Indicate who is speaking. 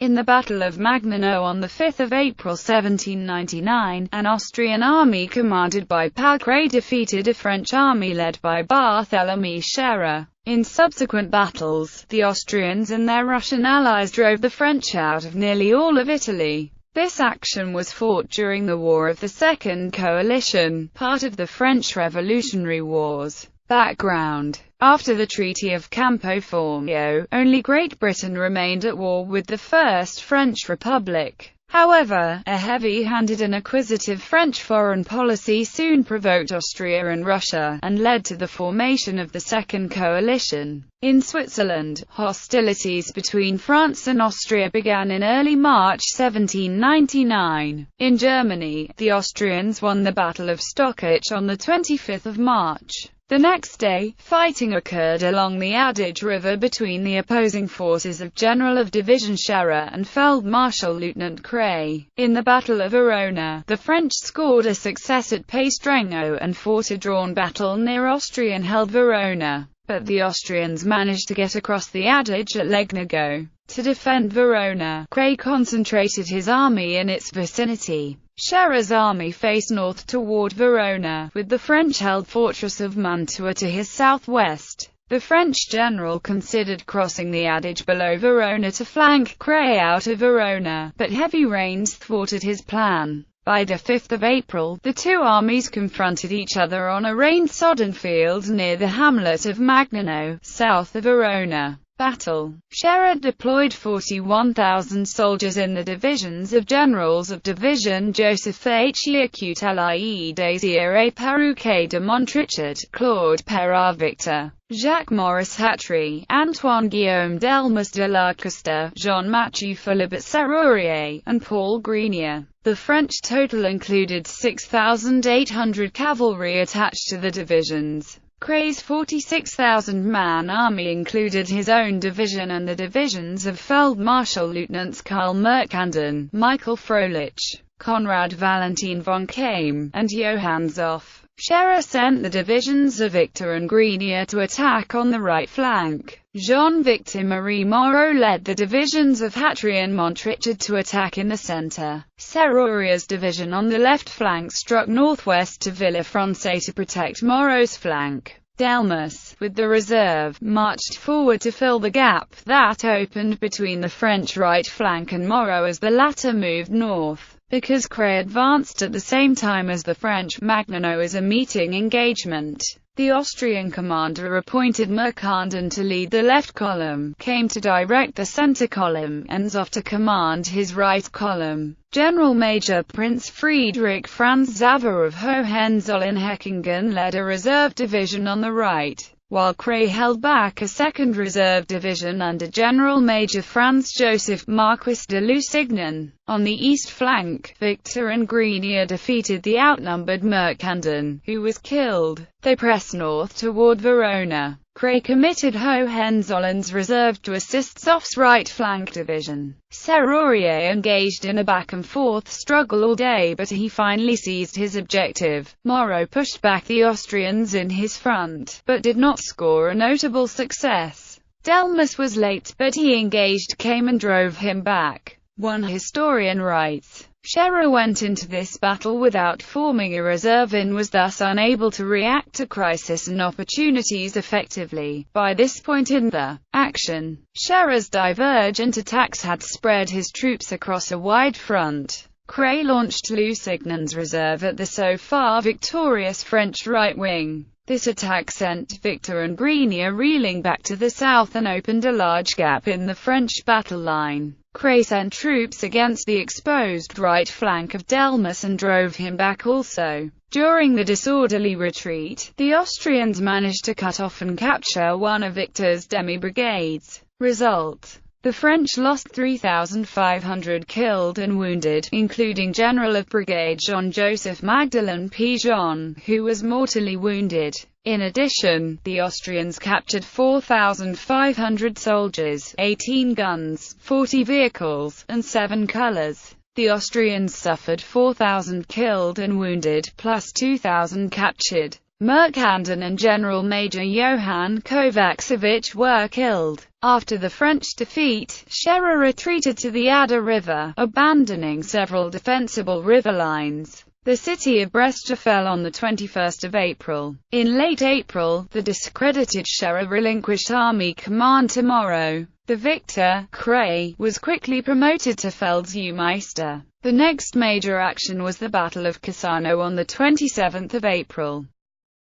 Speaker 1: In the Battle of Magnano on 5 April 1799, an Austrian army commanded by Paul Kray defeated a French army led by Barthélemy Scherer. In subsequent battles, the Austrians and their Russian allies drove the French out of nearly all of Italy. This action was fought during the War of the Second Coalition, part of the French Revolutionary Wars. Background: after the Treaty of Campo Formio, only Great Britain remained at war with the First French Republic. However, a heavy-handed and acquisitive French foreign policy soon provoked Austria and Russia, and led to the formation of the Second Coalition. In Switzerland, hostilities between France and Austria began in early March 1799. In Germany, the Austrians won the Battle of Stockach on 25 March. The next day, fighting occurred along the Adige River between the opposing forces of General of Division Scherer and Feld-Marshal Lieutenant Kray. In the Battle of Verona, the French scored a success at Pastrengo and fought a drawn battle near Austrian-held Verona, but the Austrians managed to get across the Adige at Legnago. To defend Verona, Kray concentrated his army in its vicinity. Scherer's army faced north toward Verona, with the French-held fortress of Mantua to his southwest. The French general considered crossing the Adige below Verona to flank Kray out of Verona, but heavy rains thwarted his plan. By 5 April, the two armies confronted each other on a rain-sodden field near the hamlet of Magnano, south of Verona. Battle. Scherer deployed 41,000 soldiers in the divisions of Generals of Division Joseph H. Lie Désiré Perruquet de Montrichard, Claude Perrat Victor, Jacques Maurice Hatry, Antoine Guillaume Delmas de la Costa, Jean-Mathieu Philibert Serrurier, and Paul Grenier. The French total included 6,800 cavalry attached to the divisions. Kray's 46,000-man army included his own division and the divisions of Feld-Marshal Lieutenants Karl Mercander, Michael Froelich, Konrad Valentin von Kaim, and Johann Zoff. Scherer sent the divisions of Victor and Grenier to attack on the right flank. Jean-Victor Marie Moreau led the divisions of Hatry and Montrichard to attack in the centre. Serrurier's division on the left flank struck northwest to Villafranche to protect Moreau's flank. Delmas, with the reserve, marched forward to fill the gap that opened between the French right flank and Moreau as the latter moved north. Because Kray advanced at the same time as the French, Magnano is a meeting engagement. The Austrian commander appointed Mercander to lead the left column, came to direct the center column, and Zoff to command his right column. General Major Prince Friedrich Franz Xaver of Hohenzollern-Hechingen led a reserve division on the right, while Kray held back a second reserve division under General Major Franz Joseph, Marquis de Lusignan. On the east flank, Victor and Grenier defeated the outnumbered Mercander, who was killed. They pressed north toward Verona. Kray committed Hohenzollern's reserve to assist Zoff's right flank division. Serrurier engaged in a back-and-forth struggle all day, but he finally seized his objective. Moreau pushed back the Austrians in his front, but did not score a notable success. Delmas was late, but he engaged Kaim and drove him back. One historian writes, Scherer went into this battle without forming a reserve and was thus unable to react to crisis and opportunities effectively. By this point in the action, Scherer's divergent attacks had spread his troops across a wide front. Kray launched Lusignan's reserve at the so far victorious French right wing. This attack sent Victor and Grenier reeling back to the south and opened a large gap in the French battle line. Kray sent troops against the exposed right flank of Delmas and drove him back also. During the disorderly retreat, the Austrians managed to cut off and capture one of Victor's demi-brigades. Result: the French lost 3,500 killed and wounded, including General of Brigade Jean-Joseph Magdalen Pigeon, who was mortally wounded. In addition, the Austrians captured 4,500 soldiers, 18 guns, 40 vehicles, and 7 colors. The Austrians suffered 4,000 killed and wounded, plus 2,000 captured. Mercandon and General Major Johann Kovacevic were killed. After the French defeat, Scherer retreated to the Adda River, abandoning several defensible river lines. The city of Brescia fell on the 21st of April. In late April, the discredited Scherer relinquished army command to Moreau. The victor, Kray, was quickly promoted to Feldseemeister. The next major action was the Battle of Cassano on the 27th of April.